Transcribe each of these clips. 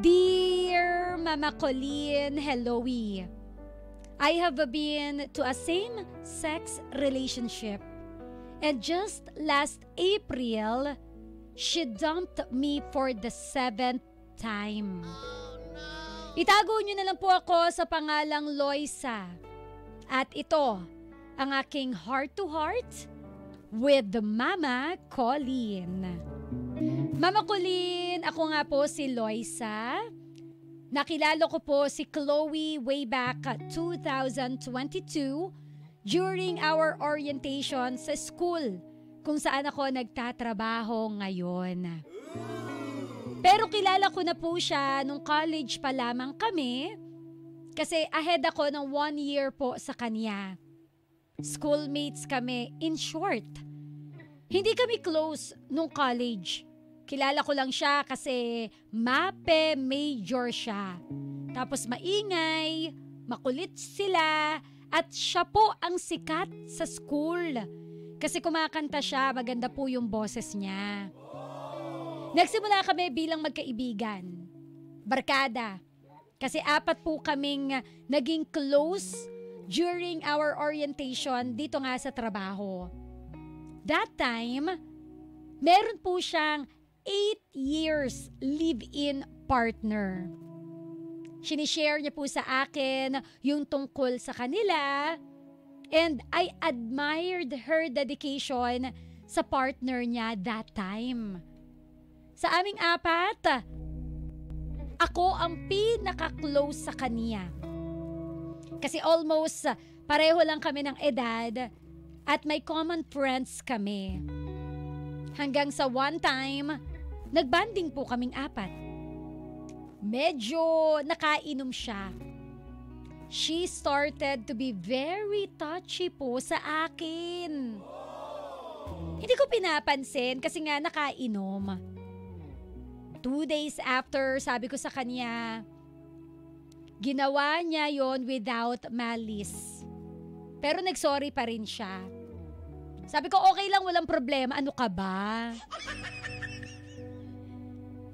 Dear Mama Colleen, helloy. I have been to a same-sex relationship. And just last April, she dumped me for the 7th time. Itago niyo na lang po ako sa pangalang Loisa. At ito, ang aking heart-to-heart with Mama Colleen. Mama Colleen, ako nga po si Loisa. Nakilala ko po si Chloe way back 2022 during our orientation sa school kung saan ako nagtatrabaho ngayon. Pero kilala ko na po siya nung college pa lamang kami kasi ahead ako ng 1 year po sa kanya. Schoolmates kami in short. Hindi kami close nung college. Kilala ko lang siya kasi MAPE major siya. Tapos maingay, makulit sila, at siya po ang sikat sa school. Kasi kumakanta siya, maganda po yung boses niya. Nagsimula kami bilang magkaibigan. Barkada. Kasi 4 po kaming naging close during our orientation dito nga sa trabaho. That time, meron po siyang 8 years live-in partner. Sinishare niya po sa akin yung tungkol sa kanila and I admired her dedication sa partner niya that time. Sa aming 4, ako ang pinaka-close sa kanya. Kasi almost pareho lang kami ng edad at may common friends kami. Hanggang sa one time, nagbanding po kaming 4. Medyo nakainom siya. She started to be very touchy po sa akin. Hindi ko pinapansin kasi nga nakainom. 2 days after, sabi ko sa kanya, ginawa niya yon without malice. Pero nagsorry pa rin siya. Sabi ko, okay lang, walang problema. Ano ka ba?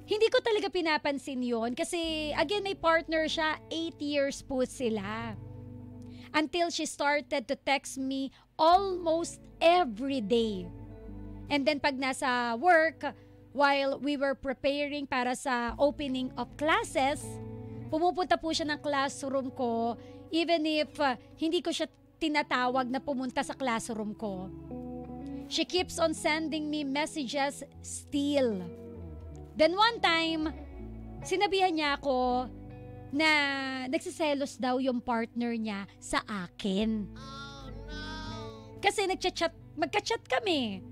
Hindi ko talaga pinapansin yon kasi again may partner siya, 8 years po sila. Until she started to text me almost every day. And then pag nasa work, while we were preparing para sa opening of classes, pumupunta po siya ng classroom ko even if hindi ko siya tinatawag na pumunta sa classroom ko. She keeps on sending me messages still. Then one time, sinabihan niya ako na nagsiselos daw yung partner niya sa akin. Oh, no. Kasi magka-chat kami.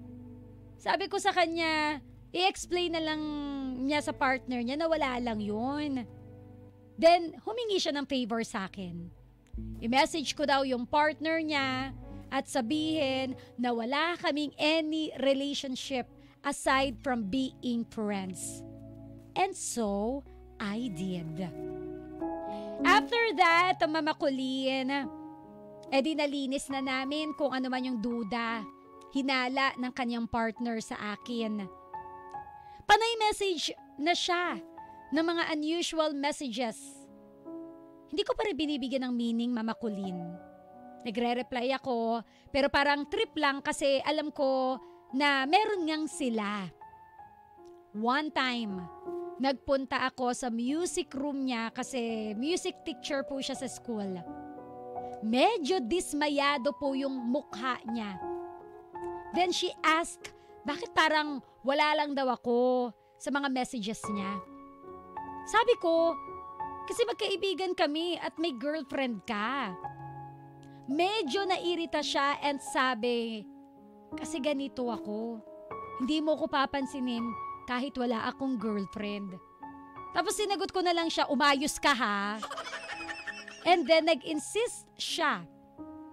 Sabi ko sa kanya, i-explain na lang niya sa partner niya na wala lang yun. Then, humingi siya ng favor sa akin. I-message ko daw yung partner niya at sabihin na wala kaming any relationship aside from being friends. And so, I did. After that, Mama Colleen, edi nalinis na namin kung ano man yung duda, hinala ng kanyang partner sa akin. Panay message na siya ng mga unusual messages. Hindi ko pa rin binibigyan ng meaning, Mama Colleen. Nagre-reply ako, pero parang trip lang kasi alam ko na meron ngang sila. One time, nagpunta ako sa music room niya kasi music teacher po siya sa school. Medyo dismayado po yung mukha niya. Then she asked, bakit parang wala lang daw ako sa mga messages niya? Sabi ko, kasi magkaibigan kami at may girlfriend ka. Medyo nairita siya and sabi, kasi ganito ako. Hindi mo ko papansinin kahit wala akong girlfriend. Tapos sinagot ko na lang siya, umayos ka ha? And then nag-insist siya.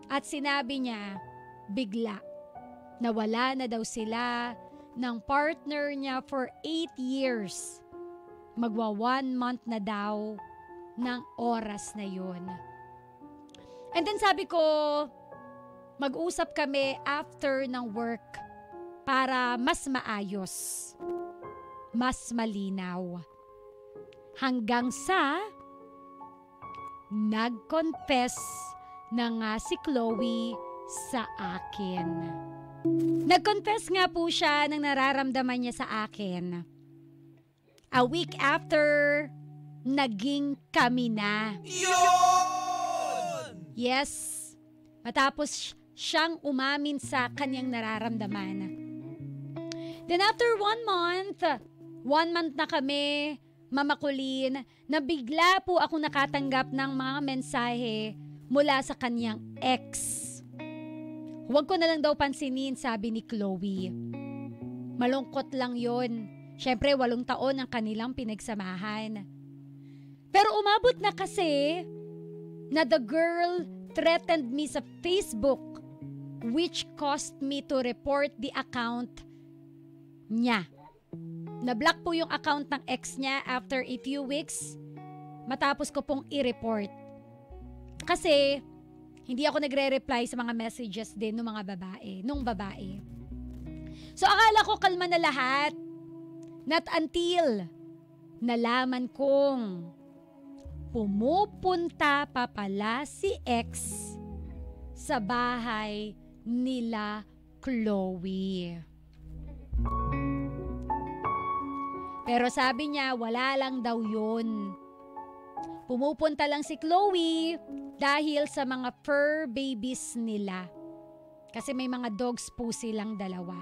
At sinabi niya, bigla, na wala na daw sila ng partner niya for 8 years. Magwa 1 month na daw ng oras na yun. And then sabi ko, mag-usap kami after ng work para mas maayos, mas malinaw. Hanggang sa nag-confess na nga si Chloe sa akin. Nag-confess nga po siya ng nararamdaman niya sa akin. A week after, naging kami na. Yun! Yes, matapos siyang umamin sa kanyang nararamdaman. Then after 1 month na kami, Mama Colleen, na bigla po ako nakatanggap ng mga mensahe mula sa kanyang ex. Huwag ko na lang daw pansinin, sabi ni Chloe. Malungkot lang yon. Siyempre, 8 taon ang kanilang pinagsamahan. Pero umabot na kasi na the girl threatened me sa Facebook, which caused me to report the account niya. Na-block po yung account ng ex niya after a few weeks matapos ko pong i-report. Kasi hindi ako nagre-reply sa mga messages din ng mga babae. So akala ko kalma na lahat. Not until nalaman kong pumupunta pa pala si ex sa bahay nila Chloe. Pero sabi niya, wala lang daw yun. Pumupunta lang si Chloe dahil sa mga fur babies nila. Kasi may mga dogs po silang dalawa.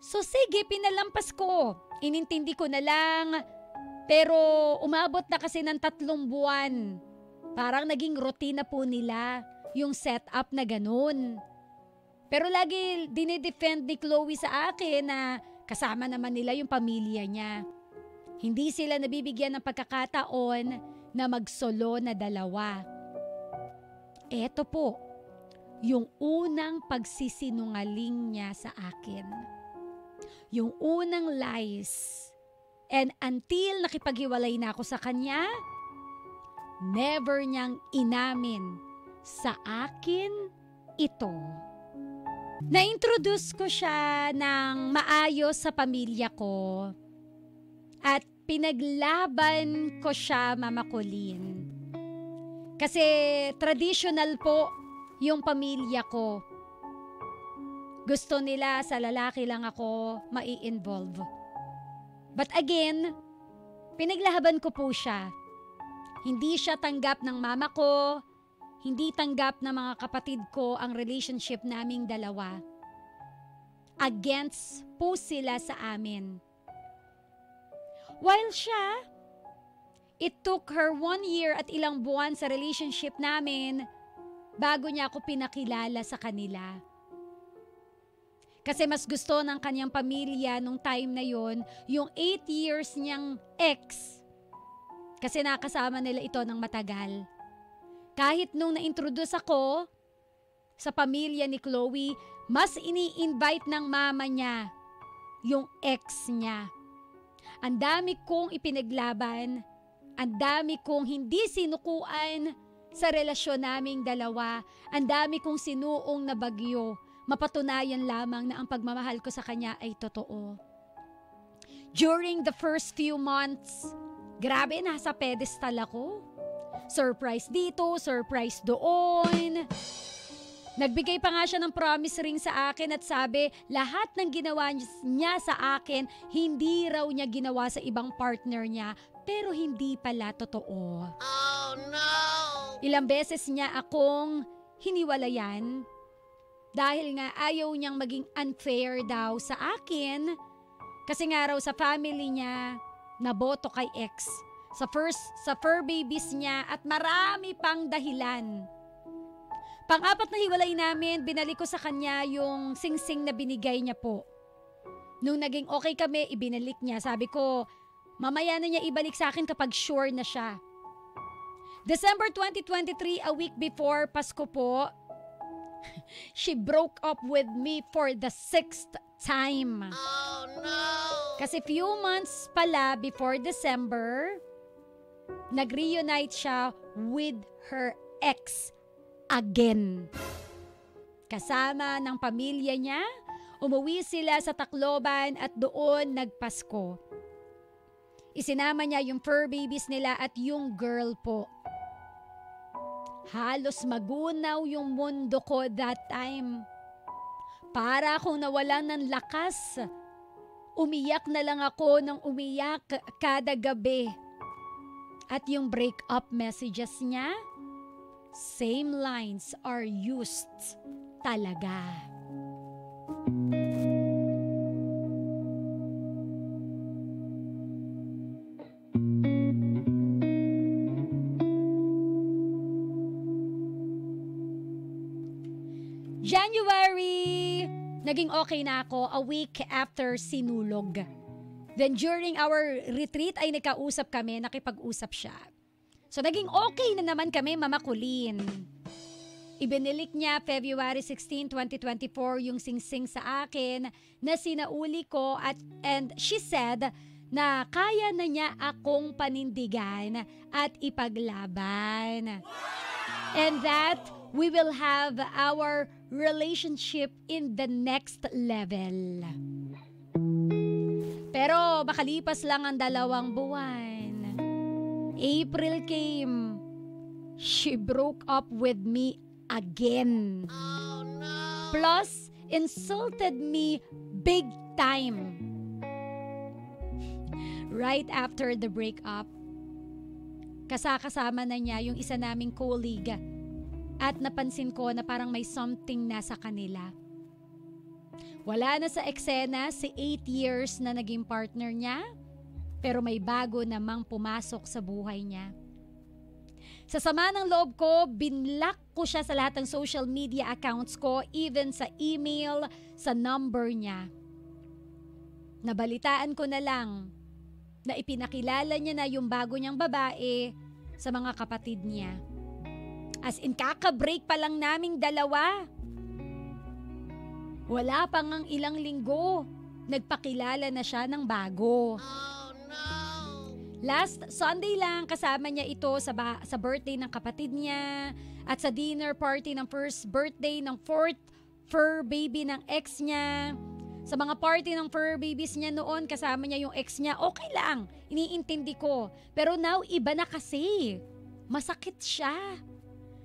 So sige, pinalampas ko. Inintindi ko na lang. Pero umabot na kasi ng 3 buwan. Parang naging routine na po nila yung setup na ganun. Pero lagi dinidefend ni Chloe sa akin na kasama naman nila yung pamilya niya. Hindi sila nabibigyan ng pagkakataon na magsolo na dalawa. Eto po, yung unang pagsisinungaling niya sa akin. Yung unang lies. And until nakipaghiwalay na ako sa kanya, never niyang inamin sa akin ito. Na-introduce ko siya ng maayos sa pamilya ko at pinaglaban ko siya, Mama Colleen. Kasi traditional po yung pamilya ko. Gusto nila sa lalaki lang ako mai-involve. But again, pinaglaban ko po siya. Hindi siya tanggap ng mama ko, hindi tanggap ng mga kapatid ko ang relationship naming dalawa. Against po sila sa amin. While siya, it took her 1 year at ilang buwan sa relationship namin bago niya ako pinakilala sa kanila. Kasi mas gusto ng kanyang pamilya nung time na yon yung 8 years niyang ex. Kasi nakasama nila ito ng matagal. Kahit nung na-introduce ako sa pamilya ni Chloe, mas ini-invite ng mama niya yung ex niya. Ang dami kong ipinaglaban, ang dami kong hindi sinukuan sa relasyon naming dalawa, ang dami kong sinuong na bagyo, mapatunayan lamang na ang pagmamahal ko sa kanya ay totoo. During the first few months, grabe, nasa pedestal ako. Surprise dito, surprise doon. Nagbigay pa nga siya ng promise ring sa akin at sabi, lahat ng ginawa niya sa akin, hindi raw niya ginawa sa ibang partner niya, pero hindi pala totoo. Oh no! Ilang beses niya akong hiniwalayan dahil nga ayaw niyang maging unfair daw sa akin kasi nga raw sa family niya, naboto kay ex. Sa fur babies niya at marami pang dahilan. Pang-apat na hiwalay namin, binalik ko sa kanya yung singsing na binigay niya po. Nung naging okay kami, ibinalik niya. Sabi ko, mamaya na niya ibalik sa akin kapag sure na siya. December 2023, a week before Pasko po, she broke up with me for the 6th time. Oh no! Kasi few months pala before December, nag-reunite siya with her ex again. Kasama ng pamilya niya, umuwi sila sa Tacloban at doon nagpasko. Isinama niya yung fur babies nila at yung girl po. Halos magunaw yung mundo ko that time. Para akong nawalan ng lakas. Umiyak na lang ako ng umiyak kada gabi. At yung breakup messages niya, same lines are used talaga. January, naging okay na ako a week after sinulog. Then during our retreat ay nagkausap kami, nakipag-usap siya. So naging okay na naman kami, Mama Colleen. Ibinilik niya February 16, 2024 yung singsing sa akin na sinauli ko and she said na kaya na niya akong panindigan at ipaglaban. And that we will have our relationship in the next level. Pero makalipas lang ang 2 buwan. April came. She broke up with me again. Oh no! Plus, insulted me big time. Right after the breakup, kasama na niya yung isa naming colleague at napansin ko na parang may something na sa kanila. Wala na sa eksena si 8 years na naging partner niya, pero may bago namang pumasok sa buhay niya. Sa sama ng loob ko, binlock ko siya sa lahat ng social media accounts ko, even sa email, sa number niya. Nabalitaan ko na lang na ipinakilala niya na yung bago niyang babae sa mga kapatid niya. As in, kaka-break pa lang naming 2. Wala pang ang ilang linggo, nagpakilala na siya ng bago. Oh no! Last Sunday lang kasama niya ito sa birthday ng kapatid niya at sa dinner party ng first birthday ng 4th fur baby ng ex niya. Sa mga party ng fur babies niya noon, kasama niya yung ex niya, okay lang, iniintindi ko. Pero now, iba na kasi. Masakit siya.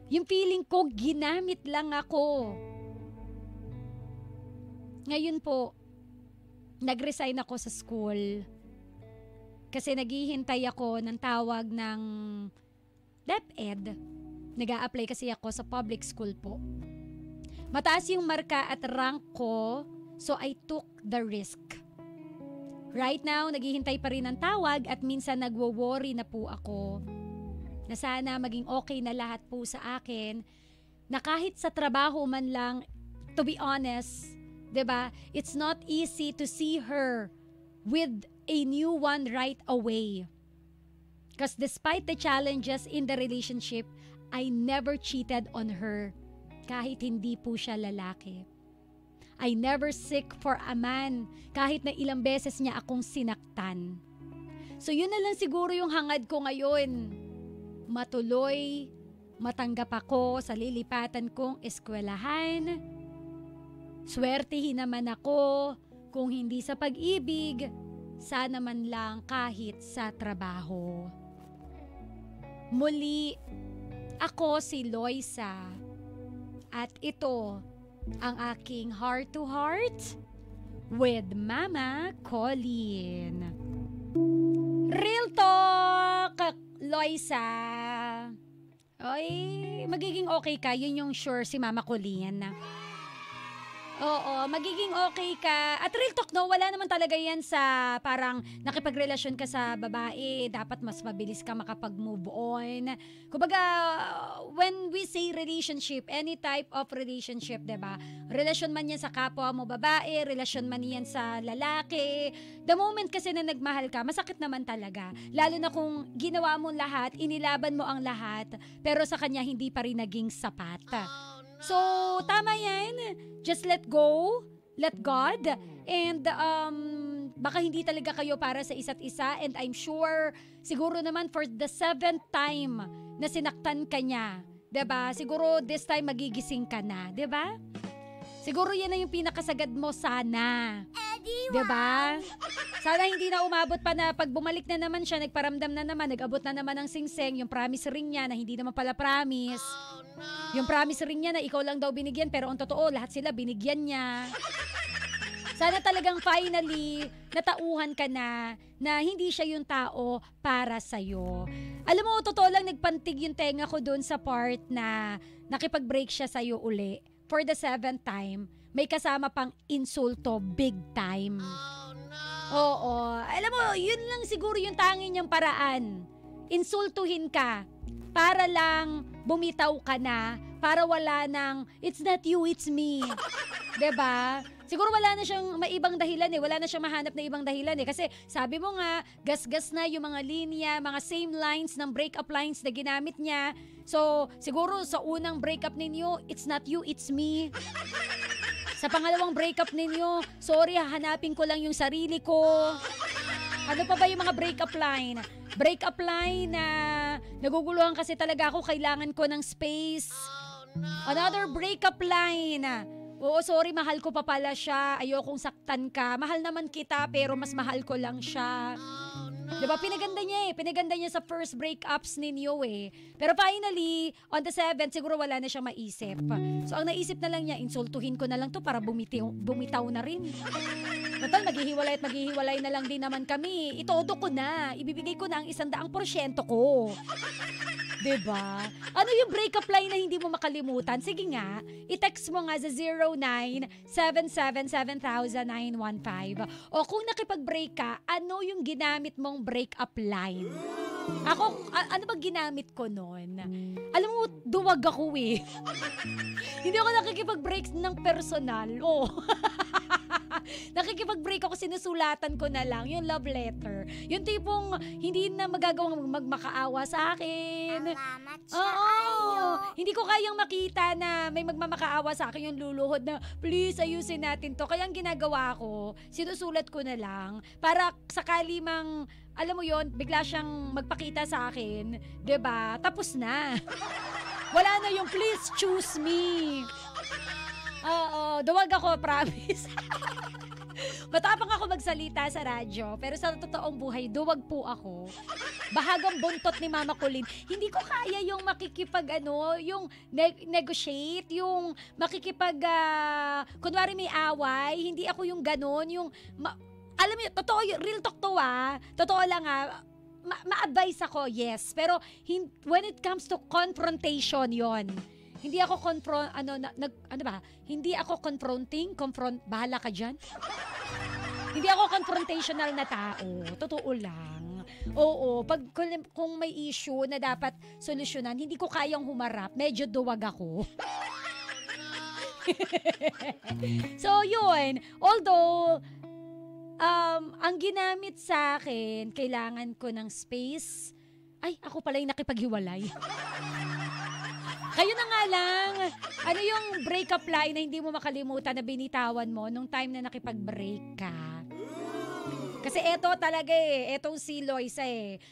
Yung feeling ko, ginamit lang ako. Ngayon po, nag-resign ako sa school. Kasi naghihintay ako ng tawag ng DepEd. Nag-a-apply kasi ako sa public school po. Mataas yung marka at rank ko, so I took the risk. Right now, naghihintay pa rin ng tawag at minsan nagwo-worry na po ako na sana maging okay na lahat po sa akin, na kahit sa trabaho man lang, to be honest, 'di ba? It's not easy to see her with a new one right away. Because despite the challenges in the relationship, I never cheated on her kahit hindi po siya lalaki. I never seek for a man kahit na ilang beses niya akong sinaktan. So yun na lang siguro yung hangad ko ngayon. Matuloy, matanggap ako sa lilipatan kong eskwelahan. Swertihin naman ako kung hindi sa pag-ibig, sana man lang kahit sa trabaho. Muli, ako si Loisa at ito ang aking heart-to-heart with Mama Colleen. Real talk, Loisa. Ay, magiging okay ka. Yun yung sure si Mama Colleen. Oo, magiging okay ka. At real talk, no, wala naman talaga yan sa parang nakipagrelasyon ka sa babae, dapat mas mabilis ka makapag-move on. Kumbaga, when we say relationship, any type of relationship, diba? Relasyon man yan sa kapwa mo babae, relasyon man yan sa lalaki. The moment kasi na nagmahal ka, masakit naman talaga. Lalo na kung ginawa mo lahat, inilaban mo ang lahat, pero sa kanya hindi pa rin naging sapat. So, tama yan. Just let go, let God, and baka hindi talaga kayo para sa isa't isa, and I'm sure, siguro naman for the 7th time na sinaktan ka niya, 'di ba? Siguro this time magigising ka na, 'di ba? Siguro yan na yung pinakasagad mo sana. Diba? Sana hindi na umabot pa na pag bumalik na naman siya, nagparamdam na naman, nag-abot na naman ng singseng, yung promise ring niya na hindi naman pala promise. Yung promise ring niya na ikaw lang daw binigyan, pero ang totoo, lahat sila binigyan niya. Sana talagang finally, natauhan ka na hindi siya yung tao para sa'yo. Alam mo, totoo lang nagpantig yung tenga ko doon sa part na nakipag-break siya sa'yo uli. For the 7th time, may kasama pang insulto big time. Oo. Alam mo, yun lang siguro yung tanging niyang paraan. Insultuhin ka para lang bumitaw ka na, para wala ng, it's not you, it's me. 'Di ba? Siguro wala na siyang maibang dahilan eh. Wala na siyang mahanap na ibang dahilan eh. Kasi sabi mo nga, gas-gas na yung mga linya, mga same lines ng breakup lines na ginamit niya. So, siguro sa unang breakup ninyo, it's not you, it's me. Sa pangalawang breakup ninyo, sorry, hahanapin ko lang yung sarili ko. Ano pa ba yung mga breakup line? Breakup line na naguguluhan kasi talaga ako, kailangan ko ng space. Another breakup line. Oo, sorry, mahal ko pa pala siya. Ayokong saktan ka. Mahal naman kita, pero mas mahal ko lang siya. Diba, pinaganda niya eh. Pinaganda niya sa first breakups ninyo eh. Pero finally, on the 7th, siguro wala na siyang maisip. So, ang naisip na lang niya, insultuhin ko na lang to para bumitaw na rin. Total, maghihiwalay na lang din naman kami. Itodo ko na. Ibibigay ko na ang 100% ko. Diba? Ano yung breakup line na hindi mo makalimutan? Sige nga, i-text mo nga sa 0977-7000-915. O kung nakipag-break ka, ano yung ginamit mong breakup line? Ako, ano ba ginamit ko nun? Alam mo, duwag ako eh. Hindi ako nakikipag-break ng personal. Oh. Nakikipag-break ako, sinusulatan ko na lang yung love letter. Yung tipong hindi na magagawang magmakaawa sa akin. Oo. Hindi ko kayang makita na may magmamakaawa sa akin yung luluhod na please ayusin natin to. Kaya ang ginagawa ko, sinusulat ko na lang para sakali mang alam mo yon, bigla siyang magpakita sa akin, 'di ba? Tapos na. Wala na yung please choose me. Oo, duwag ako, promise. Matapang ako magsalita sa radyo, pero sa totoong buhay, duwag po ako. Bahagang buntot ni Mama Colleen. Hindi ko kaya yung yung negotiate, yung kunwari may away, hindi ako yung ganon, yung, alam mo, totoo, real talk to totoo lang ma-advise ako, yes, pero when it comes to confrontation yon. Hindi ako hindi ako bahala ka dyan. Hindi ako confrontational na tao. Totoo lang. Oo, kung may issue na dapat solusyonan, hindi ko kayang humarap. Medyo duwag ako. So, yun. Although, ang ginamit sa akin, kailangan ko ng space. Ay, ako pala yung nakipaghiwalay. Kayo na nga lang, ano yung breakup line na hindi mo makalimutan na binitawan mo nung time na nakipag-break ka? Kasi eto talaga etong si Loisa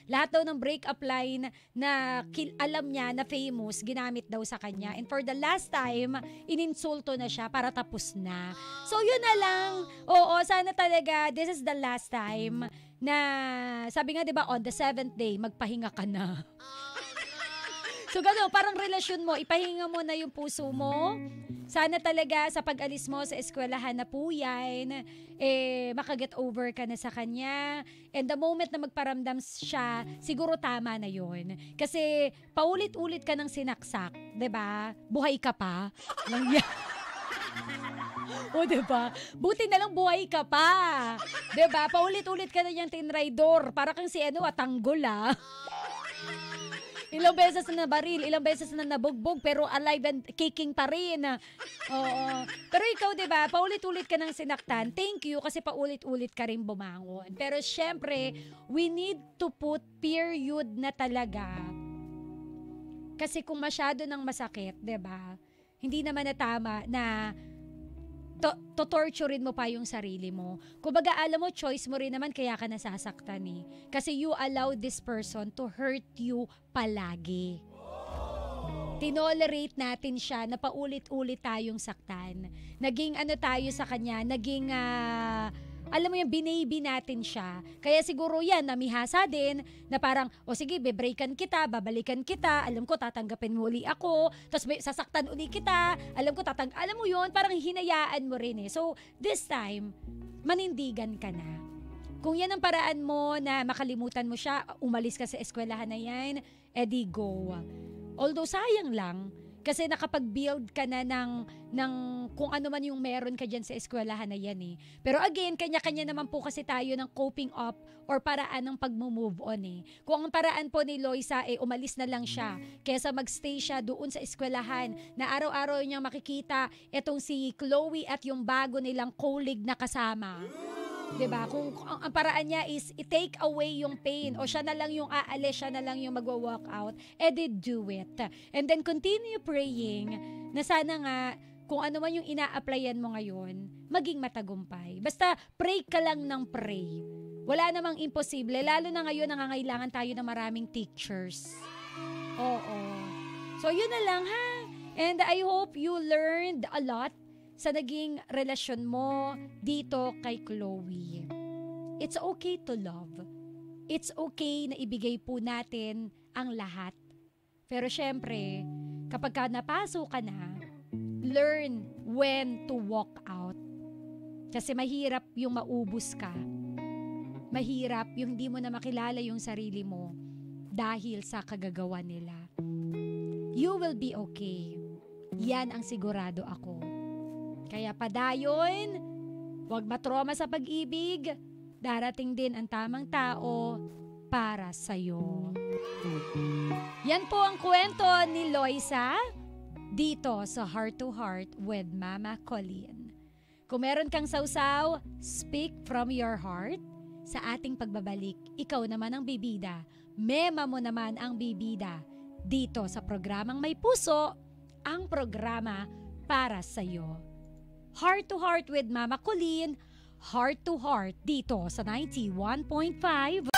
lahat daw ng breakup line na alam niya na famous, ginamit daw sa kanya. And for the last time, ininsulto na siya para tapos na. So yun na lang, oo, sana talaga, this is the last time na, sabi nga diba, on the 7th day, magpahinga ka na. So gano'n, parang relasyon mo, ipahinga mo na yung puso mo. Sana talaga sa pag-alis mo sa eskwelahan na po yan, makaget over ka na sa kanya. And the moment na magparamdam siya, siguro tama na yun. Kasi paulit-ulit ka ng sinaksak, 'di ba? Buhay ka pa. Lang yan. O, diba? Buti na lang buhay ka pa. Diba? Paulit-ulit ka na niyang tinraidor. Para kang si tanggol Ilang beses na nabaril, ilang beses na nabugbog, pero alive and kicking pa rin. Oo. Pero ikaw, diba, paulit-ulit ka ng sinaktan. Thank you kasi paulit-ulit ka rin bumangon. Pero syempre, we need to put period na talaga. Kasi kung masyado ng masakit, diba, hindi naman na tama na torturein mo pa yung sarili mo. Kumbaga, alam mo, choice mo rin naman kaya ka nasasaktan Kasi you allow this person to hurt you palagi. Tinolerate natin siya na paulit-ulit tayong saktan. Naging tayo sa kanya, naging alam mo yung binaby natin siya. Kaya siguro yan, namihasa din, na parang, o sige, bebreakan kita, babalikan kita, alam ko, tatanggapin mo uli ako, tapos sasaktan uli kita, alam mo yun, parang hinayaan mo rin eh. So, this time, manindigan ka na. Kung yan ang paraan mo na makalimutan mo siya, umalis ka sa eskwelahan na yan, edi go. Although sayang lang, kasi nakapag-build ka na ng kung ano man yung meron ka dyan sa eskwelahan na yan eh. Pero again, kanya-kanya naman po kasi tayo ng coping up or paraan ng pag-move on eh. Kung ang paraan po ni Loisa umalis na lang siya, kesa magstay siya doon sa eskwelahan na araw-araw niya makikita itong si Chloe at yung bago nilang colleague na kasama. 'Di ba? Kung ang paraan niya is i-take away yung pain o siya na lang yung aalis, siya na lang yung magwa-walk out, edi do it. And then continue praying na sana nga kung ano man yung ina-applyan mo ngayon, maging matagumpay. Basta pray ka lang ng pray. Wala namang imposible, lalo na ngayon nangangailangan tayo ng maraming teachers. Oo. So yun na lang ha. And I hope you learned a lot sa naging relasyon mo dito kay Chloe. It's okay to love. It's okay na ibigay po natin ang lahat. Pero syempre, kapag ka napasok ka na, learn when to walk out. Kasi mahirap yung maubos ka. Mahirap yung hindi mo na makilala yung sarili mo dahil sa kagagawa nila. You will be okay. Yan ang sigurado ako. Kaya padayon, huwag matroma sa pag-ibig, darating din ang tamang tao para sa'yo. Yan po ang kwento ni Loisa dito sa Heart to Heart with Mama Colleen. Kung meron kang sausaw, speak from your heart. Sa ating pagbabalik, ikaw naman ang bibida, mema mo naman ang bibida dito sa programang May Puso, ang programa para sa'yo. Heart to Heart with Mama Colleen, Heart to Heart dito sa 91.5.